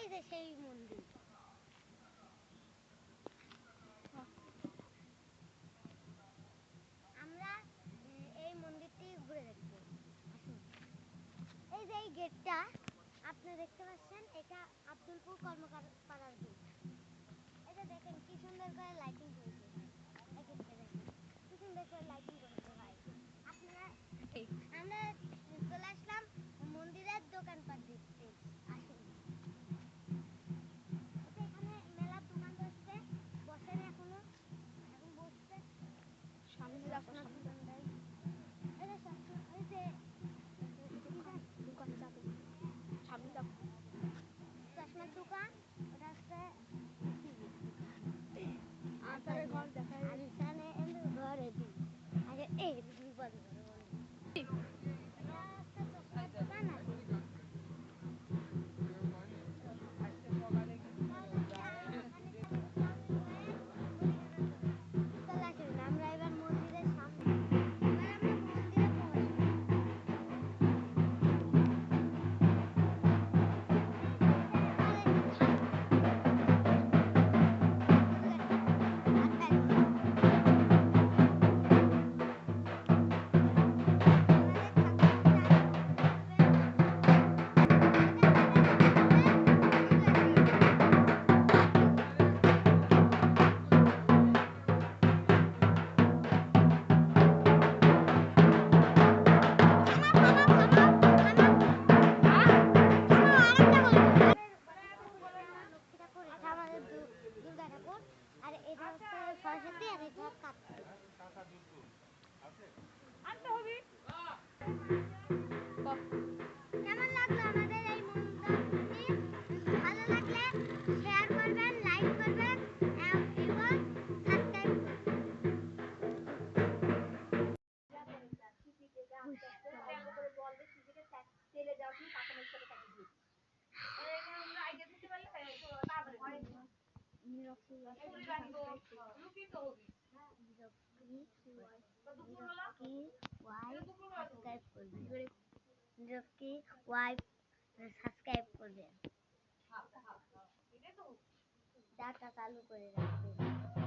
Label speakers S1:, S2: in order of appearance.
S1: এই যে সেই মন্দির। আমরা এই মন্দিরটি ঘুরে দেখবো। আসুন। এই যে এই গেটটা আপনি দেখতে পাচ্ছেন, এটা আব্দুলপুর কর্মকার পাড়ার গেট। এটা দেখেন কি সুন্দর করে লাইটিং করেছে ভাই। দেখেন কি সুন্দর করে লাইটিং করেছে ভাই। আপনারা আমরা চলে আসলাম মন্দিরের দোকানপাট দেখতে। আসুন। এখানে মেলার দোকান বসছে, বসেন এখনো, এখন বসছে। সামনে চশমার দোকান দেয়। এটা চশমা, ওই যে দোকান যাবে সামনে যাবো। চশমার দোকান, ওটা হচ্ছে আনসারের ঘর দেখা যায়। আনসারের ঘর এটি আগে এই বল চশমার দোকান আছে। আমরা এবার মন্দিরের সামনে, এবার আমরা মন্দিরে প্রবেশ দুর্গা ঠাকুর, আর এটা হচ্ছে সরস্বতী, আর এটা কার্তিক। কেমন লাগলো আমাদের এই মন্দিরটি? ভালো লাগলে শেয়ার করবেন, লাইক করবেন এবং সাবস্ক্রাইব করবেন। সাবস্ক্রাইব করবেন, ডাটা চালু করে রাখবেন।